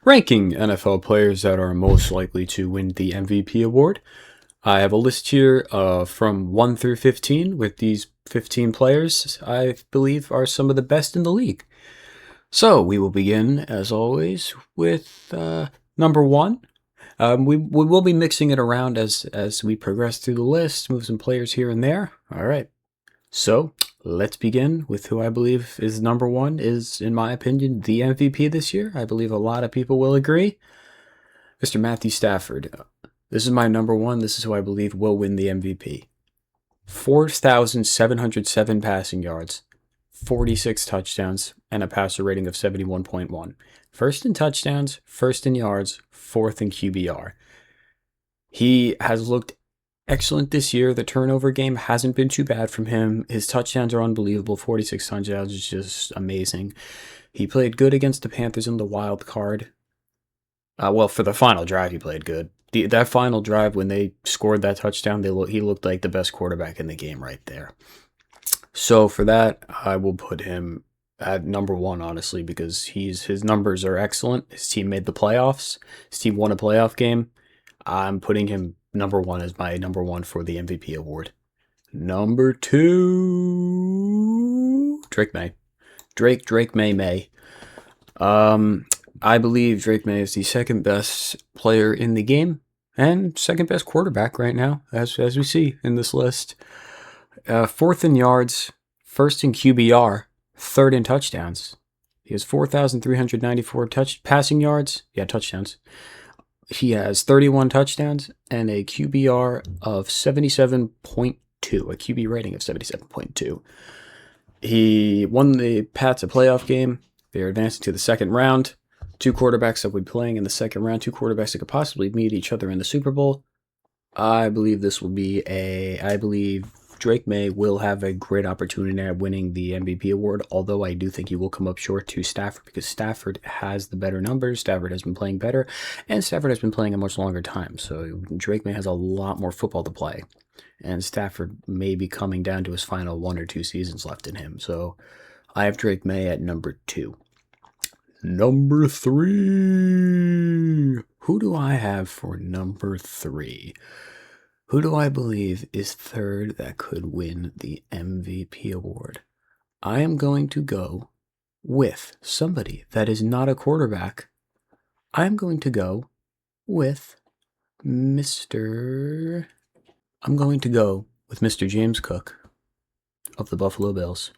Ranking NFL players that are most likely to win the MVP award. I have a list here from 1 through 15 with these 15 players I believe are some of the best in the league. So we will begin, as always, with number 1. We will be mixing it around as we progress through the list, move some players here and there. All right. So let's begin with who I believe is number 1, is, in my opinion, the MVP this year. I believe a lot of people will agree. Mr. Matthew Stafford. This is my number 1. This is who I believe will win the MVP. 4,707 passing yards, 46 touchdowns, and a passer rating of 71.1. First in touchdowns, first in yards, fourth in QBR. He has looked excellent this year. The turnover game hasn't been too bad from him. His touchdowns are unbelievable. 46 touchdowns is just amazing. He played good against the Panthers in the wild card. Well, for the final drive, he played good. That final drive, when they scored that touchdown, he looked like the best quarterback in the game right there. So for that, I will put him at number 1, honestly, because his numbers are excellent. His team made the playoffs. His team won a playoff game. I'm putting him number 1 as my number 1 for the MVP award. Number 2, Drake May. Drake May. I believe Drake May is the second best player in the game and second best quarterback right now, as we see in this list. Fourth in yards, first in QBR, third in touchdowns. He has 4,394 passing yards. Yeah, touchdowns. He has 31 touchdowns and a QBR of 77.2, a QB rating of 77.2. He won the Pats a playoff game. They're advancing to the second round. 2 quarterbacks that will be playing in the second round, 2 quarterbacks that could possibly meet each other in the Super Bowl. I believe Drake May will have a great opportunity at winning the MVP award, although I do think he will come up short to Stafford because Stafford has the better numbers, Stafford has been playing better, and Stafford has been playing a much longer time, so Drake May has a lot more football to play, and Stafford may be coming down to his final 1 or 2 seasons left in him, so I have Drake May at number 2. Number 3. Who do I have for number 3? Who do I believe is third that could win the MVP award? I am going to go with somebody that is not a quarterback. I'm going to go with Mr. James Cook of the Buffalo Bills.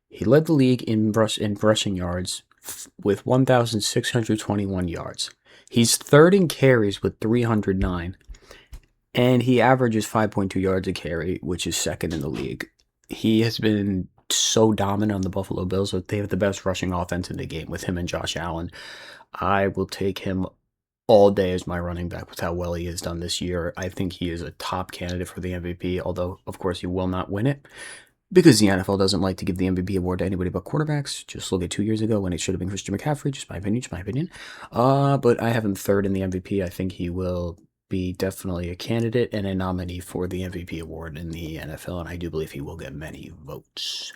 He led the league in rushing yards with 1,621 yards. He's third in carries with 309, and he averages 5.2 yards a carry, which is second in the league. He has been so dominant on the Buffalo Bills that they have the best rushing offense in the game with him and Josh Allen. I will take him all day as my running back with how well he has done this year. I think he is a top candidate for the MVP, although, of course, he will not win it. Because the NFL doesn't like to give the MVP award to anybody but quarterbacks. Just look at 2 years ago when it should have been Christian McCaffrey. Just my opinion. But I have him third in the MVP. I think he will be definitely a candidate and a nominee for the MVP award in the NFL, and I do believe he will get many votes.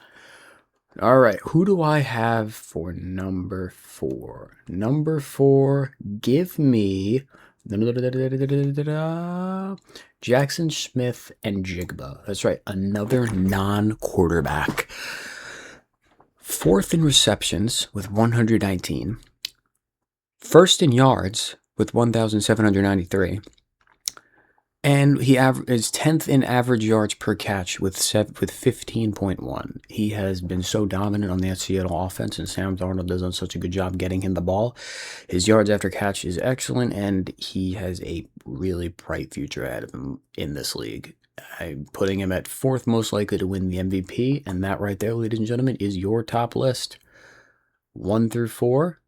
All right, who do I have for number 4? Number 4, give me Jackson Smith-Njigba. That's right, another non-quarterback. Fourth in receptions with 119. First in yards with 1,793. And he is 10th in average yards per catch with 15.1. He has been so dominant on that Seattle offense, and Sam Darnold does such a good job getting him the ball. His yards after catch is excellent, and he has a really bright future ahead of him in this league. I'm putting him at 4th most likely to win the MVP, and that right there, ladies and gentlemen, is your top list. 1 through 4,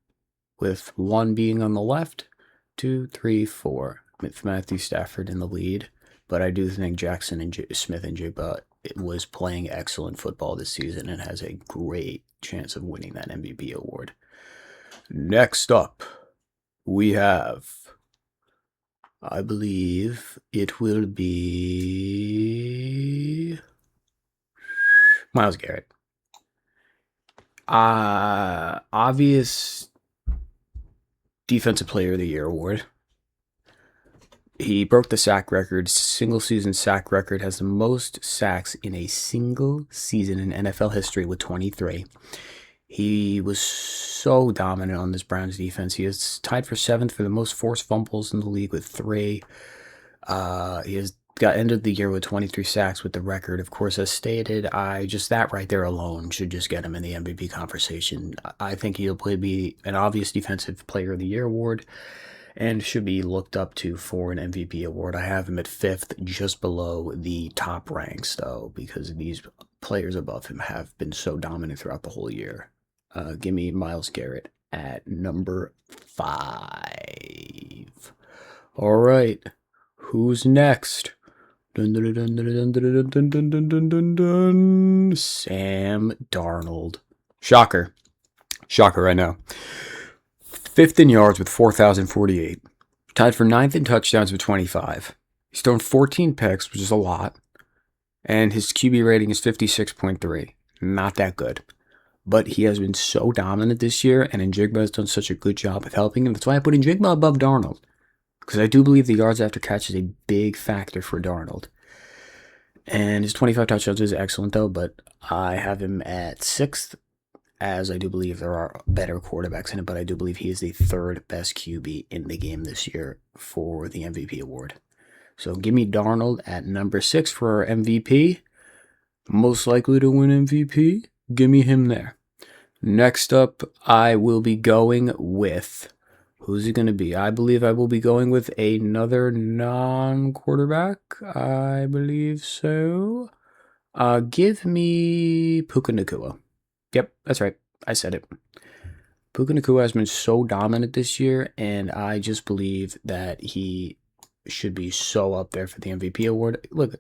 with 1 being on the left, 2, 3, 4. With Matthew Stafford in the lead, but I do think Jackson Smith-Njigba was playing excellent football this season and has a great chance of winning that MVP award. Next up, we have, I believe it will be Myles Garrett. Obvious Defensive Player of the Year award. He broke the sack record, single season sack record, has the most sacks in a single season in NFL history with 23. He was so dominant on this Browns defense. He is tied for 7th for the most forced fumbles in the league with 3. He has got ended the year with 23 sacks with the record. Of course, as stated, that right there alone should just get him in the MVP conversation. I think he'll be an obvious Defensive Player of the Year award and should be looked up to for an MVP award. I have him at 5th, just below the top ranks, though, because these players above him have been so dominant throughout the whole year. Give me Myles Garrett at number 5. All right, who's next? Sam Darnold. Shocker, I know. 5th in yards with 4,048. Tied for 9th in touchdowns with 25. He's thrown 14 picks, which is a lot. And his QB rating is 56.3. Not that good. But he has been so dominant this year, and Njigba has done such a good job of helping him. That's why I put Njigba above Darnold. Because I do believe the yards after catch is a big factor for Darnold. And his 25 touchdowns is excellent, though, but I have him at 6th, as I do believe there are better quarterbacks in it, but I do believe he is the 3rd best QB in the game this year for the MVP award. So give me Darnold at number 6 for our MVP. Most likely to win MVP, give me him there. Next up, I will be going with... Who's it going to be? I believe I will be going with another non-quarterback. I believe so. Give me Puka Nacua. Yep, that's right. I said it. Puka Nacua has been so dominant this year, and I just believe that he should be so up there for the MVP award. Look,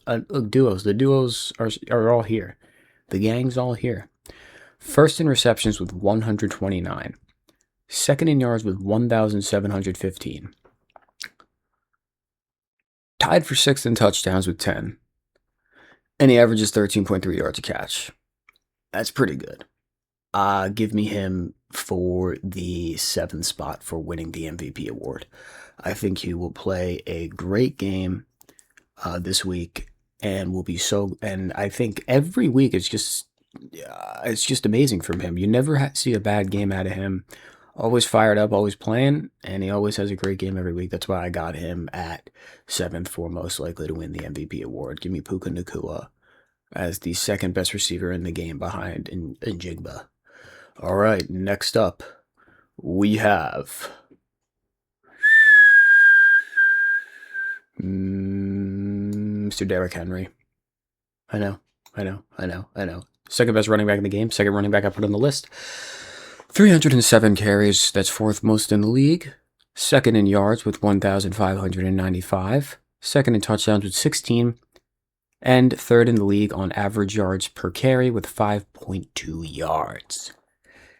duos. The duos are all here. The gang's all here. 1st in receptions with 129. 2nd in yards with 1,715. Tied for 6th in touchdowns with 10. And he averages 13.3 yards a catch. That's pretty good. Give me him for the 7th spot for winning the MVP award. I think he will play a great game this week and will be so. And I think every week it's just amazing from him. You never see a bad game out of him. Always fired up, always playing, and he always has a great game every week. That's why I got him at 7th for most likely to win the MVP award. Give me Puka Nacua as the 2nd best receiver in the game behind Njigba. All right, next up, we have Mr. Derrick Henry. I know. 2nd best running back in the game. 2nd running back I put on the list. 307 carries, that's 4th most in the league. 2nd in yards with 1,595. 2nd in touchdowns with 16. And 3rd in the league on average yards per carry with 5.2 yards.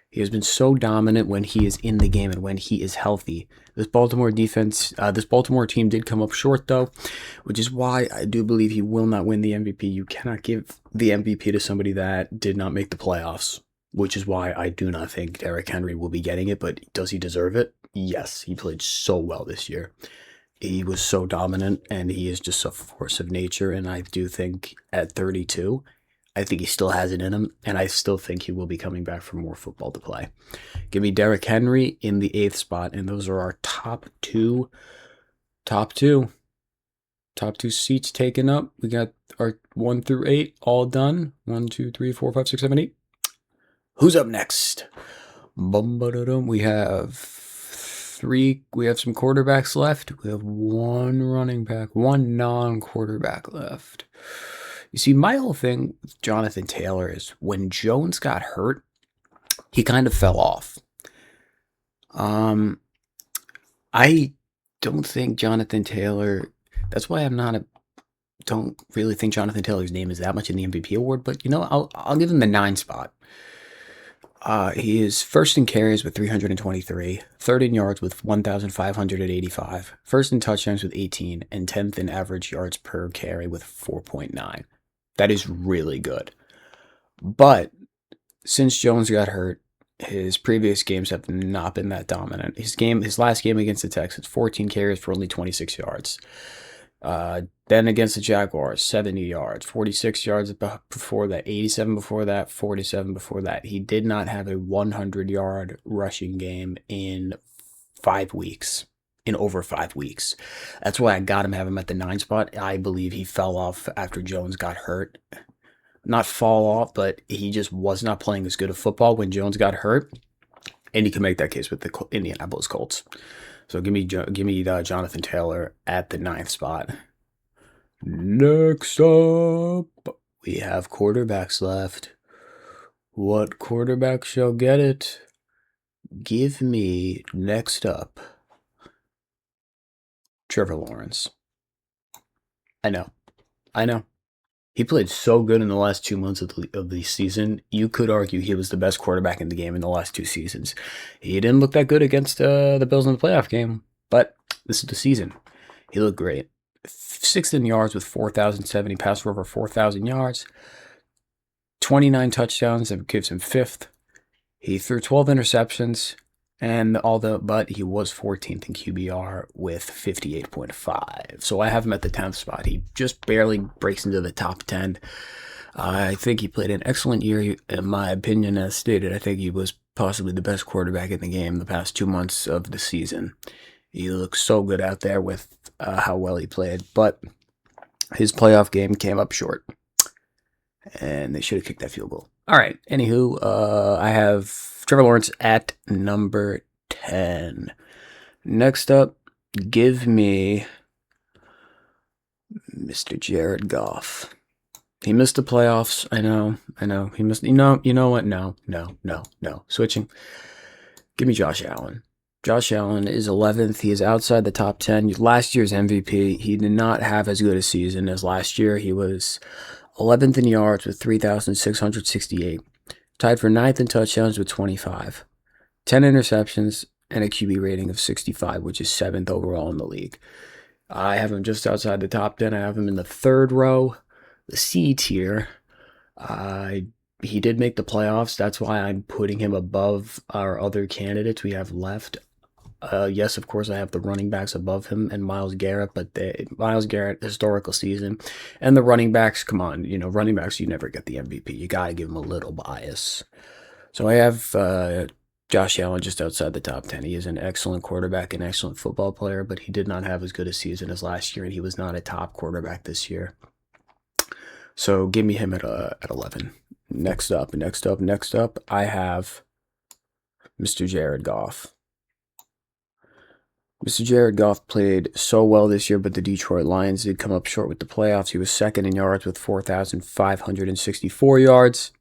He has been so dominant when he is in the game and when he is healthy. This Baltimore team did come up short, though, which is why I do believe he will not win the MVP. You cannot give the MVP to somebody that did not make the playoffs. Which is why I do not think Derrick Henry will be getting it, but does he deserve it? Yes, he played so well this year. He was so dominant, and he is just a force of nature, and I do think at 32, I think he still has it in him, and I still think he will be coming back for more football to play. Give me Derrick Henry in the 8th spot, and those are our top two seats taken up. We got our 1 through 8 all done. 1, 2, 3, 4, 5, 6, 7, 8. Who's up next? We have some quarterbacks left. We have 1 running back, 1 non-quarterback left. You see, my whole thing with Jonathan Taylor is when Jones got hurt, he kind of fell off. I don't think Jonathan Taylor, that's why don't really think Jonathan Taylor's name is that much in the MVP award, but I'll give him the 9 spot. He is 1st in carries with 323, 3rd in yards with 1,585, 1st in touchdowns with 18, and 10th in average yards per carry with 4.9. That is really good. But since Jones got hurt, his previous games have not been that dominant. His last game against the Texans, 14 carries for only 26 yards. Then against the Jaguars, 70 yards, 46 yards before that, 87 before that, 47 before that. He did not have a 100-yard rushing game in 5 weeks. In over 5 weeks. That's why I got him, have him at the 9 spot. I believe he fell off after Jones got hurt. Not fall off, but he just was not playing as good of football when Jones got hurt. And you can make that case with the Indianapolis Colts. So give me Jonathan Taylor at the 9th spot. Next up, we have quarterbacks left. What quarterback shall get it? Give me, next up, Trevor Lawrence. I know. He played so good in the last 2 months of the season. You could argue he was the best quarterback in the game in the last 2 seasons. He didn't look that good against the Bills in the playoff game, but this is the season. He looked great. 6th in yards with 4,070, passed for over 4,000 yards. 29 touchdowns, that gives him 5th. He threw 12 interceptions, but he was 14th in QBR with 58.5. So I have him at the 10th spot. He just barely breaks into the top 10. I think he played an excellent year, in my opinion, as stated. I think he was possibly the best quarterback in the game the past 2 months of the season. He looks so good out there with how well he played, but his playoff game came up short, and they should have kicked that field goal. All right, anywho, I have Trevor Lawrence at number 10. Next up, give me Mr. Jared Goff. He missed the playoffs. I know. He missed. You know what? No. Switching. Give me Josh Allen. Josh Allen is 11th. He is outside the top 10. Last year's MVP. He did not have as good a season as last year. He was 11th in yards with 3,668. Tied for 9th in touchdowns with 25. 10 interceptions and a QB rating of 65, which is 7th overall in the league. I have him just outside the top 10. I have him in the 3rd row, the C tier. He did make the playoffs. That's why I'm putting him above our other candidates we have left. Yes, of course, I have the running backs above him and Myles Garrett, but Myles Garrett, historical season, and the running backs, come on, running backs, you never get the MVP. You got to give him a little bias. So I have Josh Allen just outside the top 10. He is an excellent quarterback, an excellent football player, but he did not have as good a season as last year, and he was not a top quarterback this year. So give me him at 11. Next up, I have Mr. Jared Goff. Mr. Jared Goff played so well this year, but the Detroit Lions did come up short with the playoffs. He was 2nd in yards with 4,564 yards.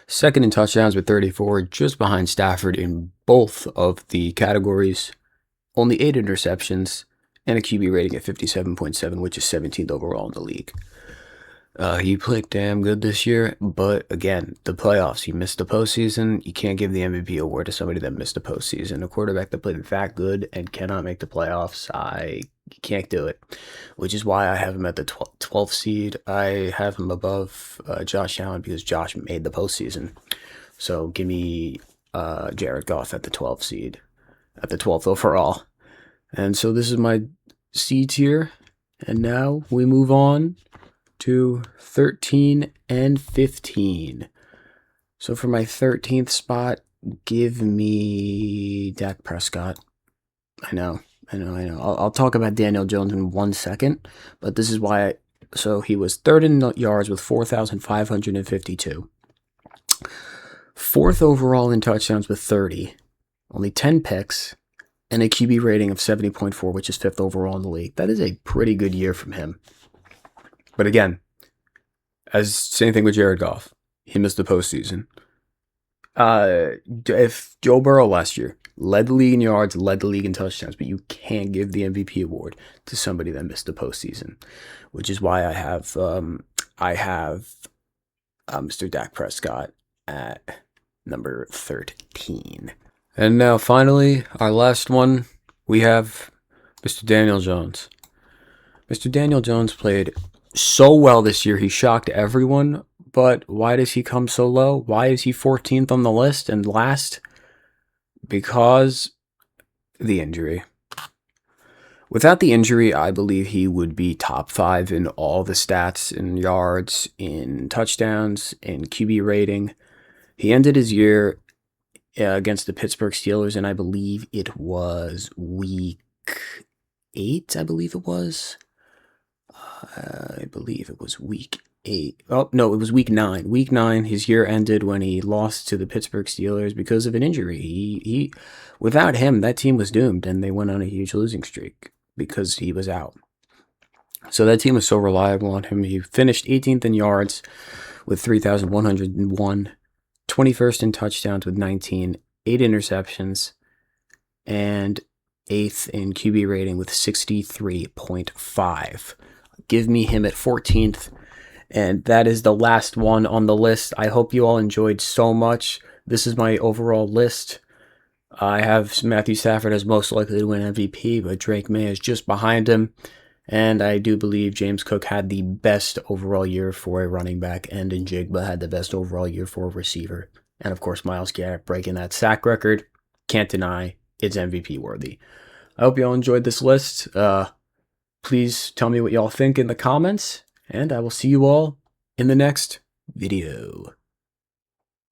2nd in touchdowns with 34, just behind Stafford in both of the categories. Only 8 interceptions and a QB rating at 57.7, which is 17th overall in the league. He played damn good this year, but again, the playoffs, he missed the postseason. You can't give the MVP award to somebody that missed the postseason. A quarterback that played that good and cannot make the playoffs, I can't do it, which is why I have him at the 12th seed. I have him above Josh Allen because Josh made the postseason. So give me Jared Goff at the 12th seed, at the 12th overall. And so this is my C tier, and now we move on to 13 and 15. So for my 13th spot, give me Dak Prescott. I know. I'll talk about Daniel Jones in 1 second, but this is why. So he was 3rd in yards with 4,552. 4th overall in touchdowns with 30. Only 10 picks and a QB rating of 70.4, which is 5th overall in the league. That is a pretty good year from him. But again, same thing with Jared Goff. He missed the postseason. If Joe Burrow last year led the league in yards, led the league in touchdowns, but you can't give the MVP award to somebody that missed the postseason, which is why I have Mr. Dak Prescott at number 13. And now finally, our last one, we have Mr. Daniel Jones. Mr. Daniel Jones played so well this year, he shocked everyone, but why does he come so low? Why is he 14th on the list and last? Because the injury. Without the injury, I believe he would be top 5 in all the stats, in yards, in touchdowns, in QB rating. He ended his year against the Pittsburgh Steelers, and I believe it was week 8, I believe it was. I believe it was week 8. Oh, no, it was week 9. Week 9, his year ended when he lost to the Pittsburgh Steelers because of an injury. He without him, that team was doomed, and they went on a huge losing streak because he was out. So that team was so reliable on him. He finished 18th in yards with 3,101, 21st in touchdowns with 19, 8 interceptions, and 8th in QB rating with 63.5. Give me him at 14th. And that is the last one on the list. I hope you all enjoyed so much. This is my overall list. I have Matthew Stafford as most likely to win MVP, but Drake May is just behind him. And I do believe James Cook had the best overall year for a running back, and Njigba had the best overall year for a receiver. And of course, Myles Garrett breaking that sack record. Can't deny it's MVP worthy. I hope you all enjoyed this list. Please tell me what y'all think in the comments, and I will see you all in the next video.